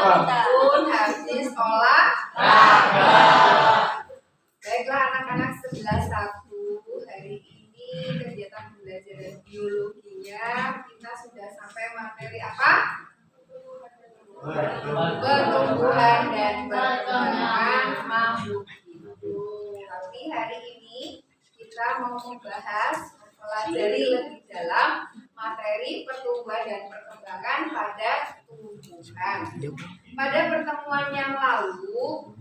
pun habis olahraga. Baiklah anak-anak 11-1, hari ini kegiatan pembelajaran biologinya kita sudah sampai materi apa? Pertumbuhan dan perkembangan makhluk hidup. Tapi hari ini kita mau membahas, mempelajari lebih dalam materi pertumbuhan dan perkembangan pada tumbuhan. Pada pertemuan yang lalu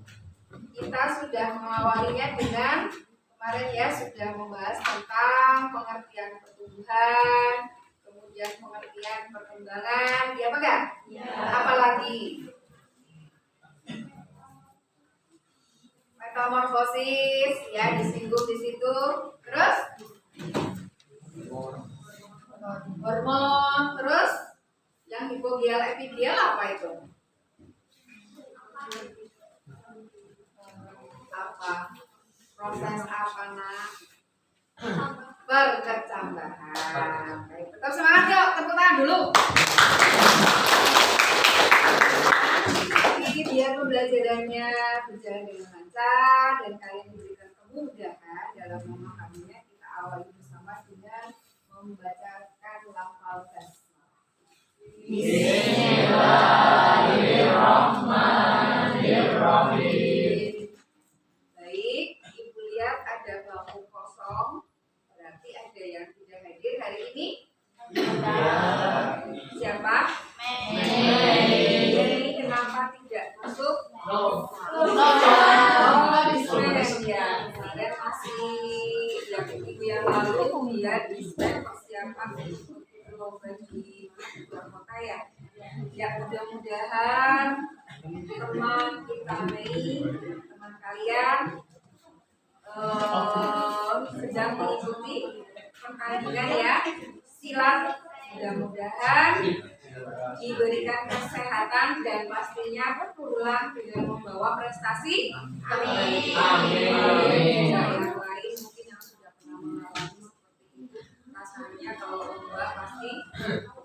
kita sudah mengawalinya dengan kemarin ya, sudah membahas tentang pengertian pertumbuhan, kemudian pengertian perkembangan, ya apa enggak? Ya. Apalagi metamorfosis ya disinggung di situ. Terus hormon, terus yang hipogial epigial apa itu? Apa? Proses apa nak? Perkecambahan. Baik, tetap semangat yuk, tepuk tangan dulu. Jadi biar pembelajarannya berjalan dengan lancar dan kalian diberikan kemudahan dalam memahaminya, kita awali bersama dengan membacakan lafal basmalah. Bismillahirrahmanirrahim. Baik, Ibu lihat ada bangku kosong, berarti ada yang tidak hadir hari ini. Siapa? Mei. Kenapa tidak masuk? Oh, display ya. Kemarin masih yang minggu yang lalu dia display persiapan untuk lomba di luar kota ya. Ya, mudah-mudahan teman kita Mei, teman kalian sedang mengikuti pertandingan ya. Silat, mudah-mudahan diberikan kesehatan dan pastinya pulang dengan membawa prestasi. Amin. Yang lain mungkin yang sudah pernah mengalami seperti itu, rasanya kalau lomba pasti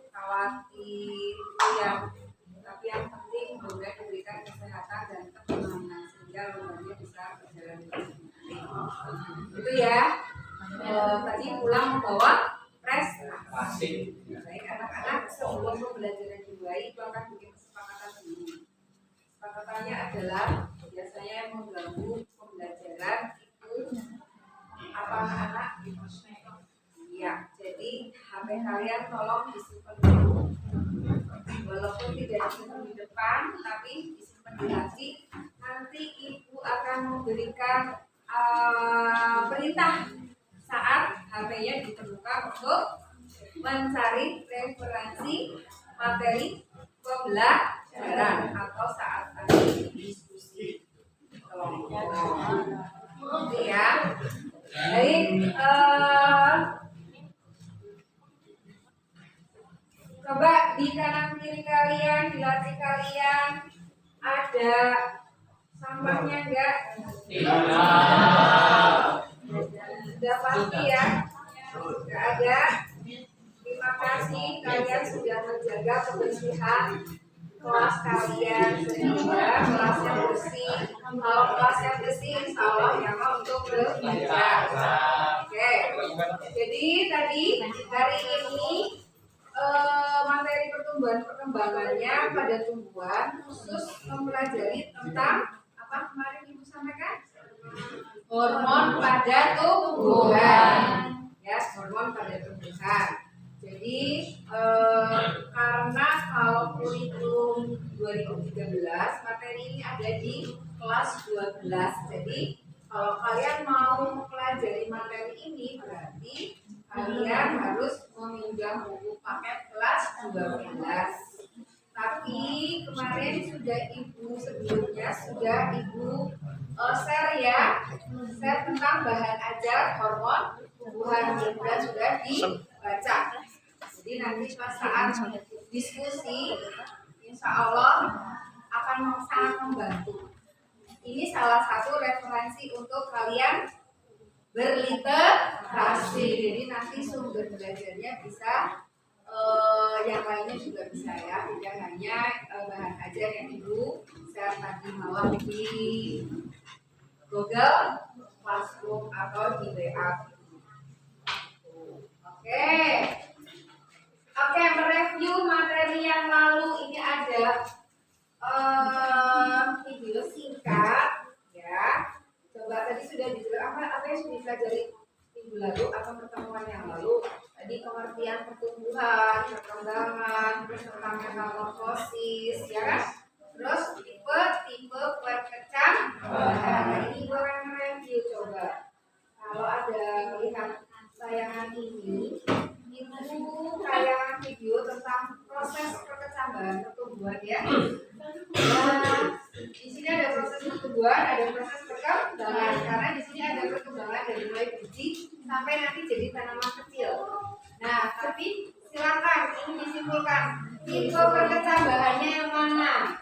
khawatir ya. Tapi yang penting semoga diberikan kesehatan dan ketenangan sehingga lombanya bisa berjalan dengan baik. Itu ya. Tadi pulang membawa prestasi. Baik anak-anak, sebelum pembelajaran dimulai itu akan bikin kesepakatan dulu. Kesepakatannya adalah biasanya yang mengganggu pembelajaran itu apa anak-anak? Ya, jadi HP kalian tolong disimpan dulu. Walaupun tidak disimpan di depan, tapi disimpan di hati. Nanti ibu akan memberikan perintah saat HP-nya ditemukan untuk mencari referensi materi pembelajaran atau saat ada diskusi kelompok. Oke ya. Baik, coba di kanan kiri kalian, di laci kalian ada sampahnya enggak? Sudah pasti ya, sudah ada. Terima kasih kalian sudah menjaga kebersihan kelas kalian sehingga kelasnya bersih. Kalau kelasnya bersih, insya Allah ya untuk belajar. Oke. Jadi tadi hari ini materi pertumbuhan perkembangannya pada tumbuhan khusus mempelajari tentang apa kemarin Ibu sampaikan? Hormon pada tumbuhan, ya hormon pada tumbuhan. Jadi karena kalau kurikulum 2013 materi ini ada di kelas 12. Jadi kalau kalian mau mempelajari materi ini berarti kalian harus meminjam buku paket kelas 12. Tapi kemarin sudah Ibu sebelumnya sudah Ibu share ya, share tentang bahan ajar hormon tumbuhan dan sudah dibaca. Jadi nanti pas saat diskusi, insya Allah akan sangat membantu. Ini salah satu referensi untuk kalian berliterasi. Jadi nanti sumber belajarnya bisa yang lainnya juga bisa ya, tidak hanya bahan aja yang dulu share tadi malam di Google Classroom atau di WA. Oke, mereview materi yang lalu. Ini ada video singkat ya. Coba tadi sudah dijelaskan apa yang sudah dipelajari minggu lalu atau pertemuan yang lalu. Tadi pengertian pertumbuhan, perkembangan, terus tentang metamorfosis, ya kan? Terus tipe kue kecam. Nah, ini gue akan review coba. Kalau ada melihat tayangan ini, itu tayangan video tentang proses perkecambahan pertumbuhan ya. Nah, di sini ada proses pertumbuhan, ada proses perkembangan. Karena di sini ada perkembangan dari mulai biji sampai nanti jadi tanaman kecil. Nah, tapi silakan ini disimpulkan tipe perkecambahannya yang mana?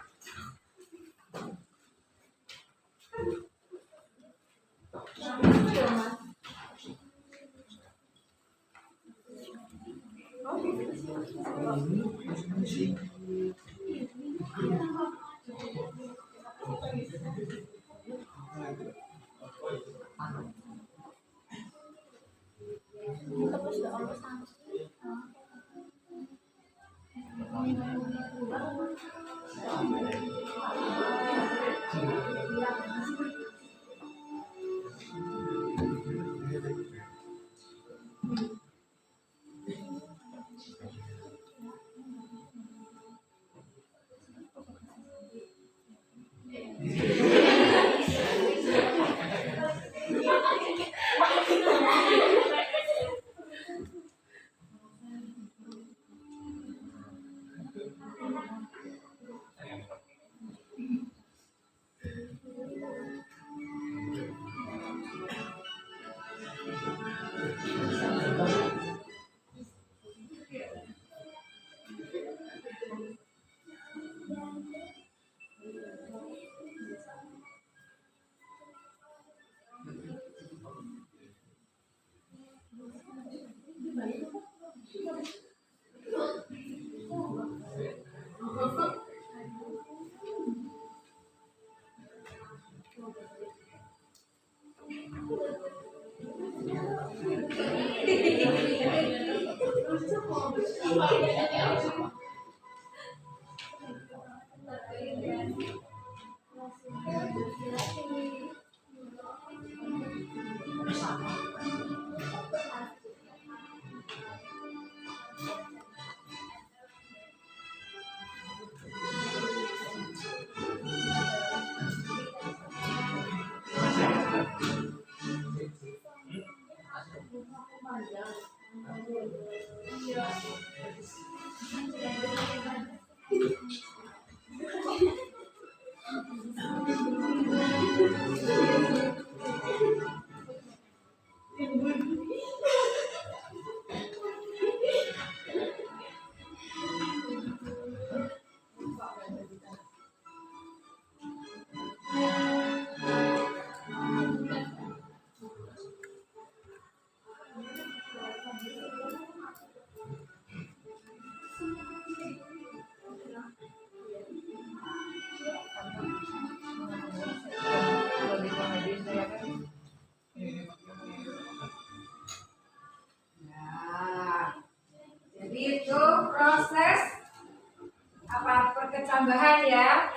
Perkecambahan ya,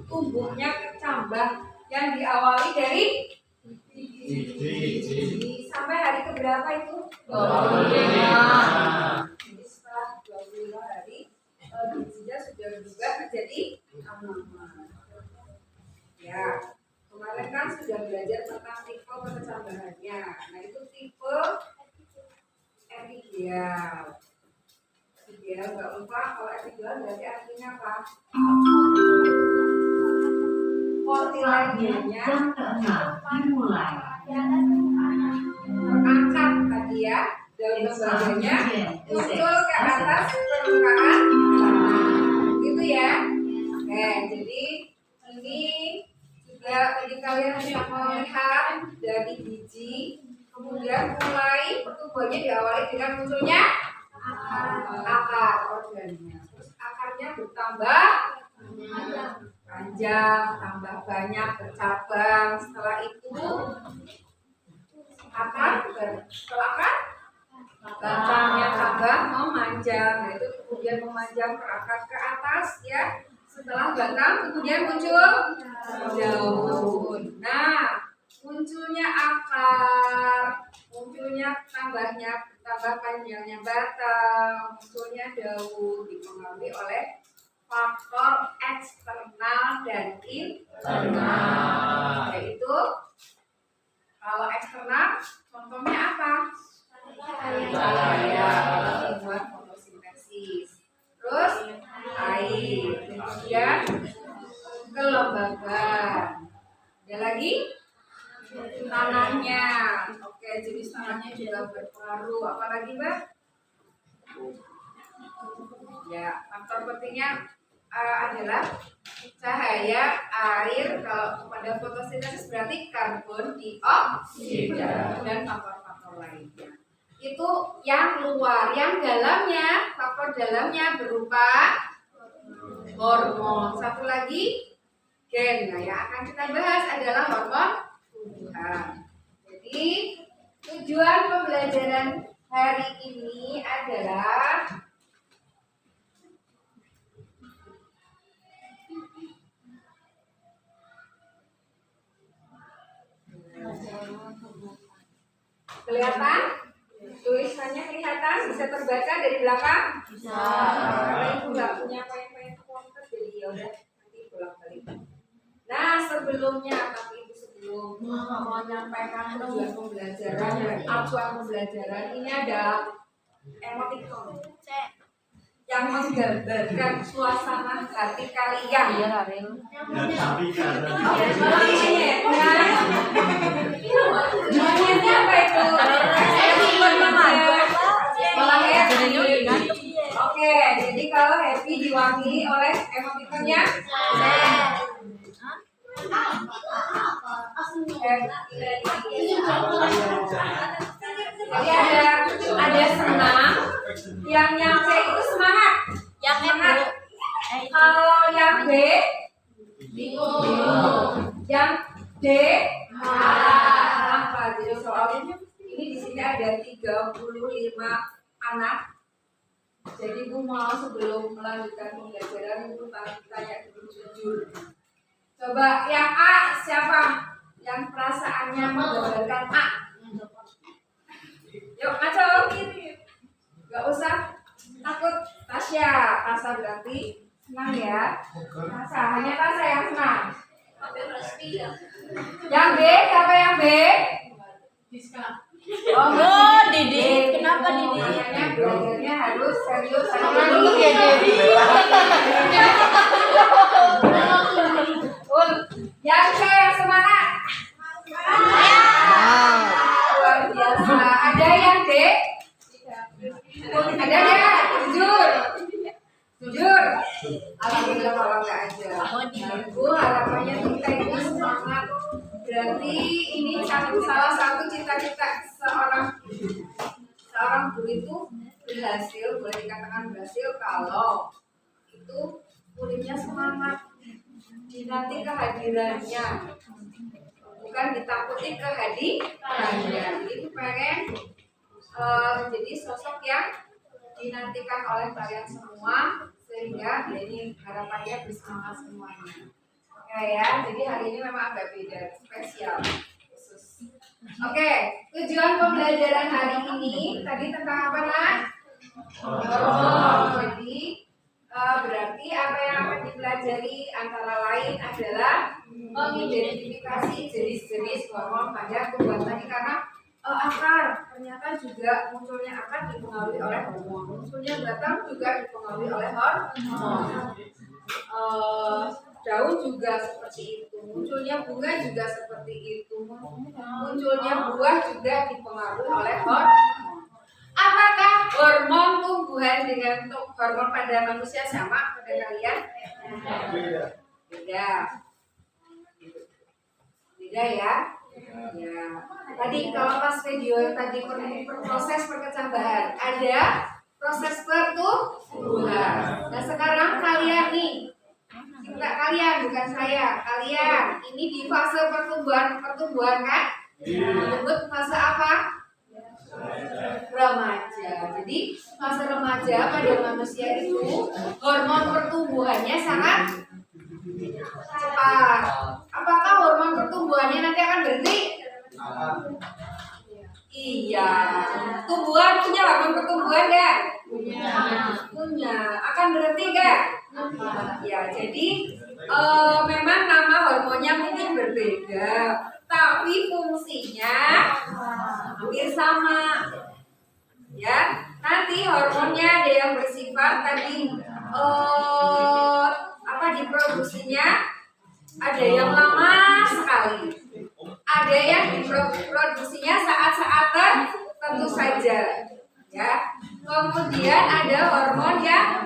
tumbuhnya kecambah yang diawali dari biji sampai hari keberapa itu? 25. Jadi setelah 25 hari bijinya sudah berubah menjadi tanaman. Ya, kemarin kan sudah belajar tentang tipe perkecambahannya. Nah itu tipe epidial. Ya, nggak lupa kalau epidural berarti artinya apa? Kotiledonya dimulai terangkat tadi ya, daun lembaganya muncul ke atas permukaan, gitu ya. Oke, jadi ini juga tadi kalian bisa melihat dari biji, kemudian mulai pertumbuhannya diawali dengan munculnya akar organnya, terus akarnya bertambah memanjang, tambah banyak, bercabang. Setelah itu batangnya tambah memanjang, yaitu kemudian memanjang ke atas ya. Setelah batang kemudian muncul daun. Nah, munculnya akar, munculnya tambah panjangnya batang, munculnya daun dipengaruhi oleh faktor eksternal dan internal. Yaitu kalau eksternal contohnya apa? Cahaya buat fotosintesis. Terus air, kemudian kelembaban. Ada lagi tanahnya. Oke, jenis tanahnya juga berpengaruh. Apalagi Mbak? Ya, faktor pentingnya adalah cahaya, air. Kalau pada fotosintesis berarti karbon dioksida dan faktor-faktor lainnya. Itu yang luar, yang dalamnya, faktor dalamnya berupa hormon. Satu lagi gen. Nah, yang akan kita bahas adalah hormon tumbuhan. Jadi tujuan pembelajaran hari ini adalah kelihatan? Tulisannya kelihatan? Bisa terbaca dari belakang? Bisa. Karena ibu nggak punya poin-poin pointer, jadi ya udah nanti pulang balik. Nah, sebelumnya tapi ibu sebelum mau menyampaikan tujuan pembelajaran dan acuan pembelajaran ini ada emoticon yang menggambarkan suasana hati kalian. Iya, Haril. Namanya apa itu? Oke, jadi kalau happy diwakili oleh emoticonnya jadi ada senang, yang C itu semangat, yang semangat. Kalau yang B bingung, yang D apa? Jadi soalnya ini di sini ada 35 anak. Jadi Bu mau sebelum melanjutkan pembelajaran Bu tanya dulu jujur. Coba yang A siapa? Yang perasaannya menggambarkan A. Yuk ngaco. Gak usah takut. Tasya, Tasya berarti senang ya. Tasya, hanya Tasya yang senang. Yang B, siapa yang B? Oh, Didi. Kenapa Didi? Makanya belajarnya harus serius. Dulu ya Didi. Yang C yang semangat. Luar biasa. Ada yang D? Ada ya? Jujur. Jujur. Alhamdulillah kalau nggak ada. Ibu harapannya kita ini semangat. Berarti ini salah satu cita-cita seorang guru itu berhasil, boleh dikatakan berhasil kalau itu muridnya semangat, dinanti kehadirannya, bukan ditakuti kehadirannya. Itu pengen menjadi sosok yang dinantikan oleh kalian semua, sehingga ini harapannya bersemangat semuanya. Ya, jadi hari ini memang agak beda, spesial, khusus. Oke, tujuan pembelajaran hari ini tadi tentang apa nak? Jadi berarti apa yang akan dipelajari antara lain adalah mengidentifikasi jenis-jenis hormon pada tumbuhan tadi, karena akar ternyata juga munculnya akar dipengaruhi oleh hormon, munculnya batang juga dipengaruhi oleh hormon. Daun juga seperti itu, munculnya bunga juga seperti itu, munculnya buah juga dipengaruhi oleh hormon. Apakah hormon tumbuhan dengan hormon pada manusia sama pada kalian? Beda. Beda ya. Ya. Tadi kalau pas video tadi proses perkecambahan, ada proses pertumbuhan. Nah sekarang kalian nih, kalian, bukan saya. Kalian ini di fase pertumbuhan kan? Disebut fase apa? Remaja. Jadi fase remaja pada manusia itu hormon pertumbuhannya sangat cepat. Apakah hormon pertumbuhannya nanti akan berhenti? Iya. Tumbuhan punya hormon pertumbuhan nggak? Punya. Akan berhenti nggak? Ya. Jadi memang nama hormonnya mungkin berbeda, tapi fungsinya hampir sama. Ya, nanti hormonnya ada yang bersifat tadi diproduksinya ada yang lama sekali, ada yang diproduksinya saat-saat tertentu saja. Ya, kemudian ada hormon yang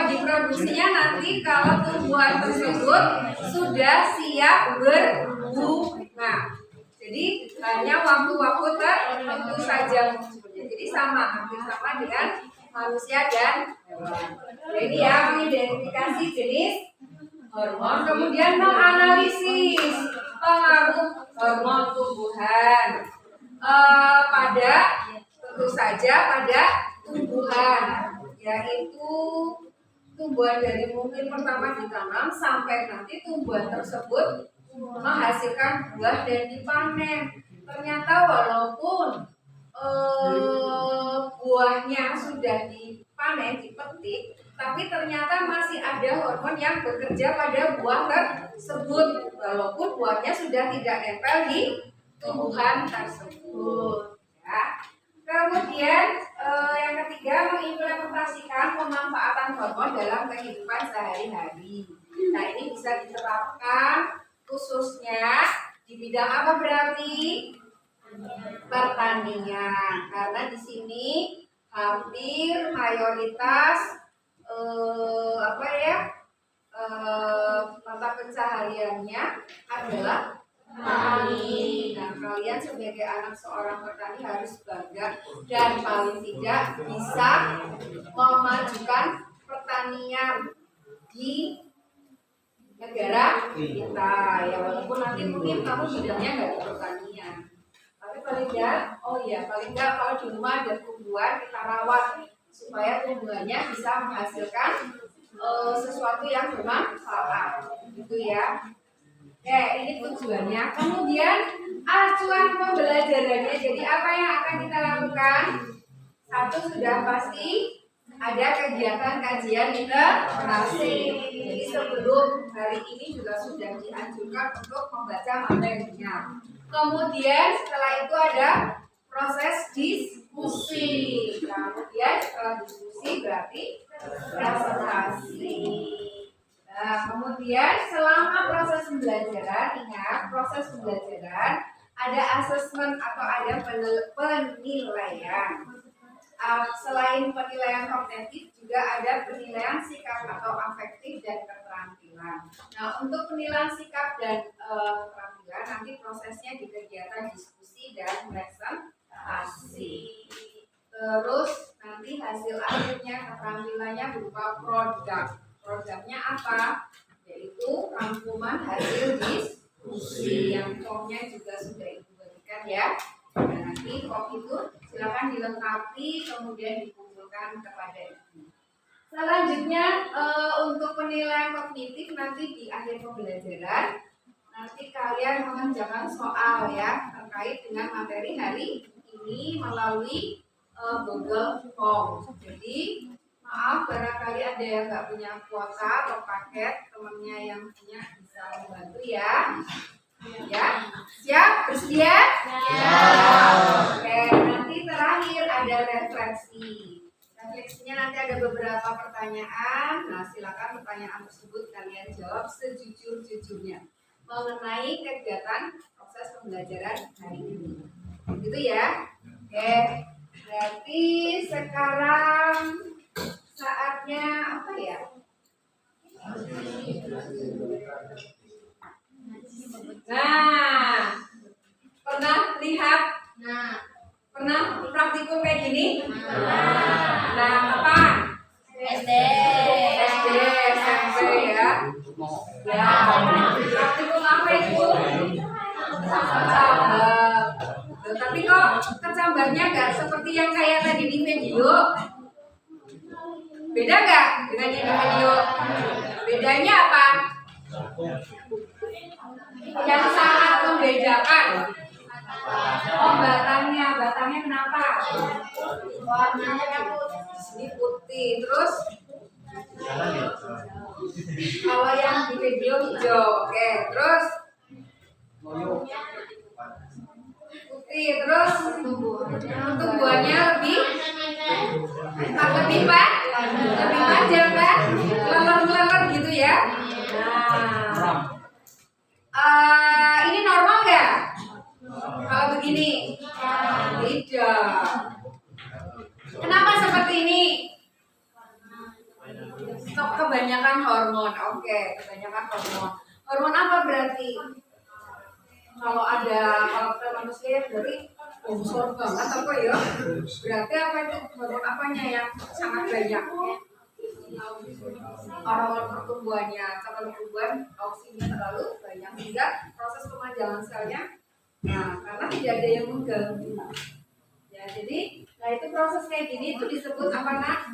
diproduksinya nanti kalau tumbuhan tersebut sudah siap berbunga. Jadi hanya waktu-waktu tertentu saja munculnya. Jadi hampir sama dengan manusia dan hewan. Jadi ya, mengidentifikasi jenis hormon, kemudian menganalisis pengaruh hormon tumbuhan pada tentu saja pada tumbuhan, yaitu tumbuhan dari mungkin pertama ditanam sampai nanti tumbuhan tersebut menghasilkan buah dan dipanen. Ternyata walaupun buahnya sudah dipanen, dipetik, tapi ternyata masih ada hormon yang bekerja pada buah tersebut walaupun buahnya sudah tidak nempel di tumbuhan tersebut. Ya. Kemudian yang ketiga, mengimplementasikan pemanfaatan hormon dalam kehidupan sehari-hari. Nah, ini bisa diterapkan khususnya di bidang apa berarti? Pertanian. Karena di sini hampir mayoritas mata pencahariannya adalah petani. Nah, kalian sebagai anak seorang petani harus bangga dan paling tidak bisa memajukan pertanian di negara kita. Ya, walaupun nanti mungkin kamu bidangnya nggak di pertanian, tapi paling nggak kalau di rumah ada tumbuhan kita rawat supaya tumbuhannya bisa menghasilkan sesuatu yang bermanfaat, gitu ya. Oke, ini tujuannya. Kemudian acuan pembelajarannya. Jadi apa yang akan kita lakukan? Satu, sudah pasti ada kegiatan kajian literasi. Jadi sebelum hari ini juga sudah dianjurkan untuk membaca materinya. Kemudian setelah itu ada proses diskusi. Kemudian setelah diskusi berarti presentasi. Nah, kemudian selama proses pembelajaran, ingat proses pembelajaran ada asesmen atau ada penilaian. Selain penilaian kognitif juga ada penilaian sikap atau afektif dan keterampilan. Nah, untuk penilaian sikap dan keterampilan nanti prosesnya di kegiatan diskusi dan presentasi. Terus nanti hasil akhirnya keterampilannya berupa produk. Produknya apa? Yaitu rangkuman hasil diskusi yang form-nya juga sudah ibu berikan ya. Nah, nanti form itu silakan dilengkapi kemudian dikumpulkan kepada ibu. Selanjutnya untuk penilaian kognitif nanti di akhir pembelajaran nanti kalian mengerjakan soal ya terkait dengan materi hari ini melalui Google Form. Jadi maaf, barangkali ada yang nggak punya kuota atau paket, temennya yang punya bisa membantu ya. Ya, siap? Bersedia? Ya. Oke, nanti terakhir ada refleksi. Refleksinya nanti ada beberapa pertanyaan. Nah, silakan pertanyaan tersebut kalian jawab sejujur-jujurnya mengenai kegiatan proses pembelajaran hari ini. Gitu ya. Oke, berarti sekarang saatnya apa ya? Nah, pernah lihat? Pernah praktikum kayak gini? Nah, apa? SD, SMP ya. Ya, praktikum apa itu? Kecambah. Tapi kok kecambahnya nggak seperti yang kayak tadi di video? Beda nggak dengan yang di video? Bedanya apa? Yang sangat membedakan. Oh, batangnya kenapa? Warnanya ini putih. Terus kalau yang di video hijau, oke. Terus putih. Terus tumbuhannya lebih panjang kan? Leler gitu ya. Nah, ini normal nggak? Kalau begini, tidak. Kenapa seperti ini? Kebanyakan hormon. Oke, kebanyakan hormon. Hormon apa berarti? Kalau manusia berarti bongsor banget apa ya? Berarti apa itu? Hormon apanya yang sangat banyak? Hormon pertumbuhannya. Kalau pertumbuhan auksinya terlalu banyak sehingga proses pemajangan selnya. Nah, karena tidak ada yang mengganggu. Ya, jadi, itu proses kayak gini itu disebut apa nak?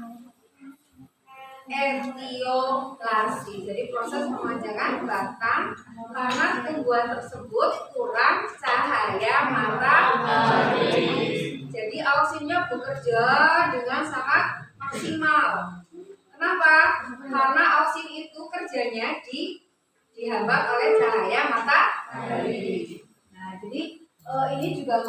Etiolasi. Jadi proses pemajangan batang karena tumbuhan tersebut kurang cahaya matahari. Jadi auksinnya bekerja dengan sangat maksimal. Kenapa? Karena auksin itu kerjanya dihambat oleh cahaya matahari. Nah, jadi ini juga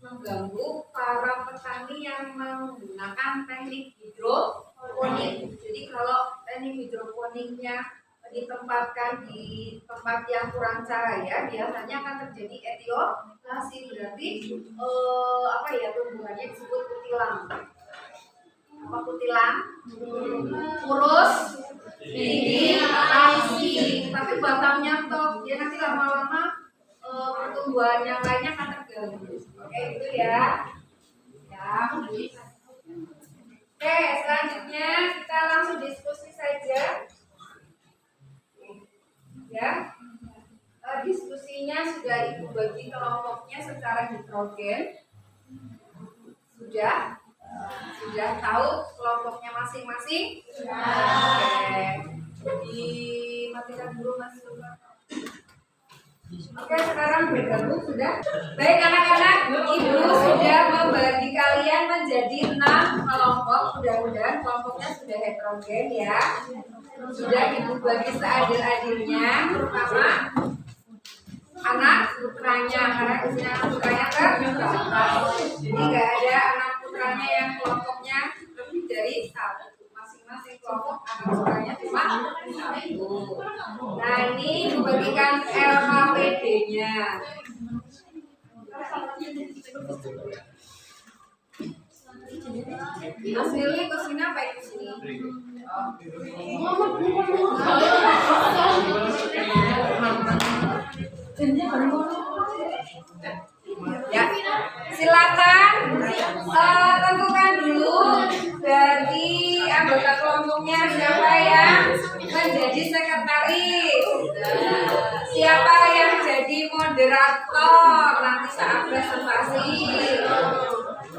mengganggu para petani yang menggunakan teknik hidroponik. Jadi kalau teknik hidroponiknya ditempatkan di tempat yang kurang cahaya, biasanya akan terjadi etiolasi. Berarti tumbuhannya disebut kutilang. Apa kutilang? Kurus, tinggi, langsing. Tapi batangnya top. Dia nanti lama-lama pertumbuhan yang lainnya akan terganggu. Oke, itu ya. Oke, selanjutnya kita langsung diskusi saja. Ya. Diskusinya sudah Ibu bagi kelompoknya secara heterogen. Sudah tahu kelompoknya masing-masing? Oke. Dimatikan dulu Mas. Oke, sekarang bergabung sudah. Baik anak-anak, Ibu sudah membagi kalian menjadi 6 kelompok. Mudah-mudahan kelompoknya sudah heterogen ya. Sudah Ibu bagi seadil-adilnya, terutama anak putranya, karena di sini anak putranya kan. Jadi nggak ada anak putranya yang kelompoknya lebih dari 1. Masing-masing kelompok anak putranya cuma 1. Nah, ini membagikan LHPD-nya. Hasilnya ke sini apa itu sini? Ya, silakan tentukan dulu dari anggota kelompoknya siapa yang menjadi sekretaris, siapa yang jadi moderator nanti saat presentasi,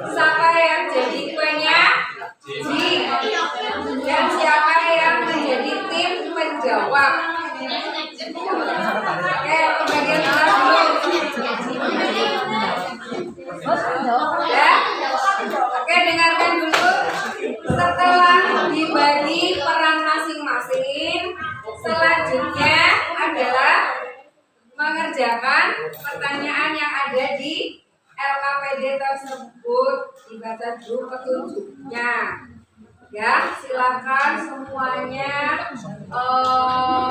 siapa yang jadi penyaji, dan siapa yang menjadi tim penjawab. Oke, pembagian kelas dulu. Ya. Oke, dengarkan dulu. Setelah dibagi peran masing-masing, selanjutnya adalah mengerjakan pertanyaan yang ada di LKPD tersebut. Dibaca dulu petunjuknya. Ya, silakan semuanya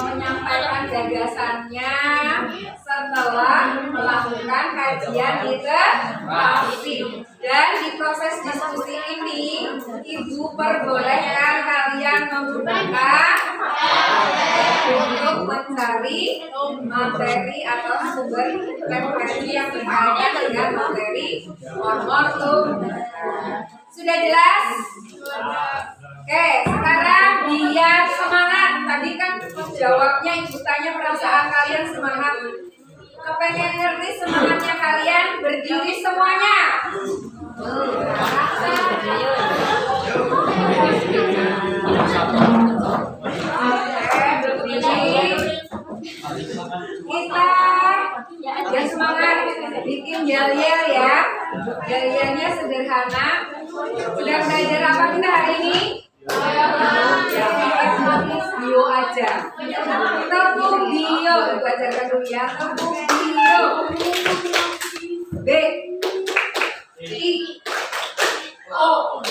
menyampaikan gagasannya setelah melakukan kajian literasi. Dan di proses diskusi ini, Ibu perbolehkan kalian menggunakan untuk mencari materi atau sumber referensi yang terkait dengan materi hormon tumbuhan. Sudah jelas? Oke, sekarang biar semangat. Tadi kan jawabnya, ibu tanya perasaan kalian semangat. Kepengen ngerti semangatnya kalian, berdiri semuanya. Kita ya semangat bikin yel-yel ya. Yel-yelnya sederhana. Sudah belajar apa kita hari ini? Bio aja. Tepuk bio, belajarkan dulu ya. Tepuk bio. B I O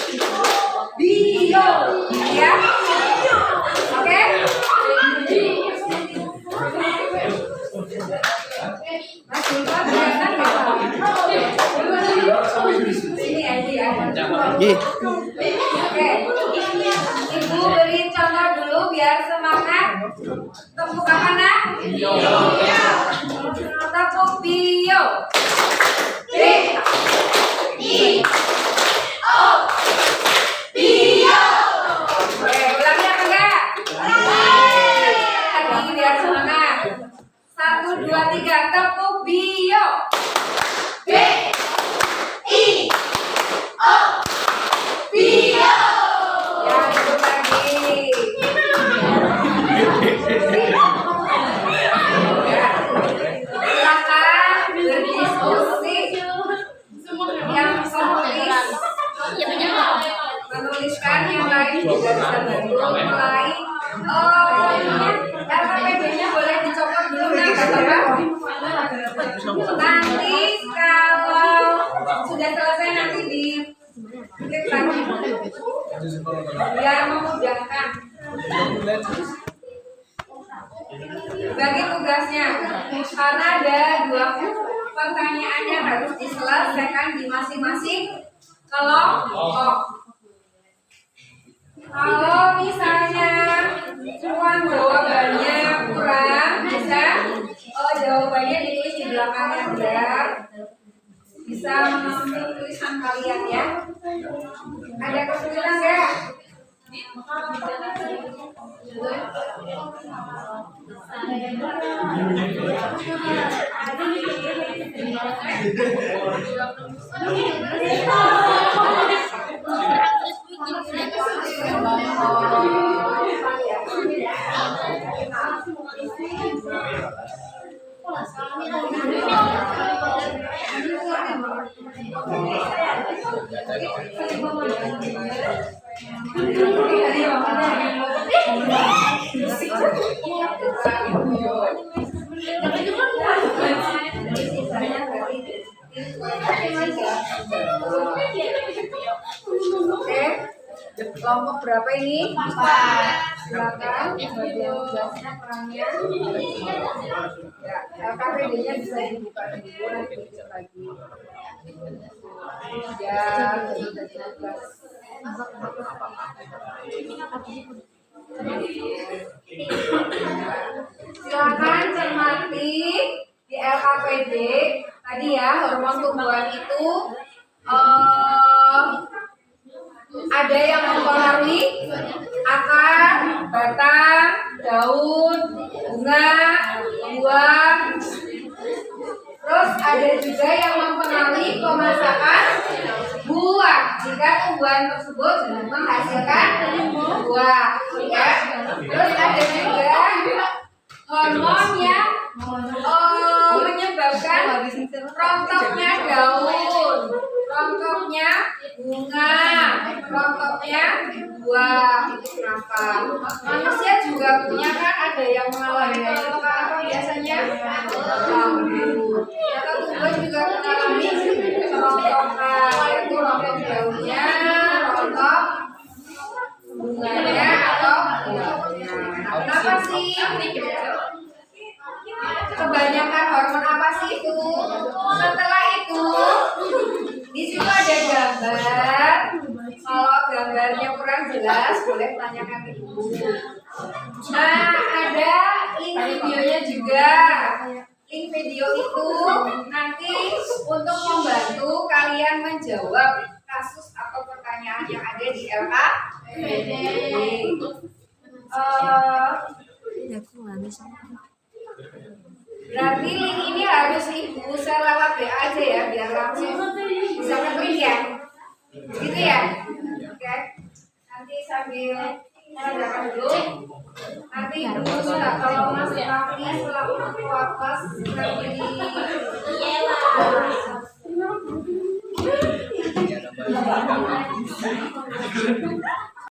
bio ya. Oke? Masih kelihatan ini aja ya. Oke. Ibu beri contoh dulu biar semangat. Tepuk apa nak? Tepuk bio. B I O bio. Oke, ulangi apa enggak? Lagi biar semangat. 1, 2, 3, tepuk bio. B I O bio. Ya, ikut lagi. Ya. Silakan berdiskusi. Yang menuliskan yang lain juga bisa bantu mulai. LKPD-nya boleh dicopot dulu nah, kata-kata. Nanti kalau sudah selesai nanti di klik lagi biar memudahkan. Bagi tugasnya karena ada 2 pertanyaan yang harus diselesaikan di masing-masing kelompok. Kalau misalnya cuman jawabannya kurang, bisa jawabannya ditulis di belakangnya biar bisa memenuhi tulisan kalian ya. Ada kesulitan nggak? Oke, kelompok berapa ini? 4. Silakan bagian tugasnya perannya. Ya, LKPD-nya bisa dibuka dulu nanti dikit lagi. Ya, tugas. Silakan cermati di LKPD tadi ya, hormon tumbuhan itu ada yang mempengaruhi akar, batang, daun, bunga, buah. Terus ada juga yang mempengaruhi pemasakan buah jika tumbuhan tersebut menghasilkan buah. Ya. Terus ada juga hormon yang menyebabkan rontoknya daun, rontoknya bunga, rontoknya buah. Itu kenapa? Manusia juga punya kan, ada yang mengalami kerontokan apa biasanya? Rambut. Atau tumbuhan juga mengalami kerontokan, yaitu rontok daunnya, rontok bunganya atau buahnya. Kenapa sih? Kebanyakan hormon apa sih itu? Setelah itu di situ ada gambar. Kalau gambarnya kurang jelas boleh tanyakan ke ibu. Nah, ada link videonya juga. Link video itu nanti untuk membantu kalian menjawab kasus atau pertanyaan yang ada di LKPD. Berarti link ini harus ibu share lewat WA aja ya, biar langsung bisa ngeklik ya. Gitu ya. Oke. Nanti sambil mengerjakan dulu. Nanti ibu sudah kalau Mas Raffi selaku ketua kelas lagi di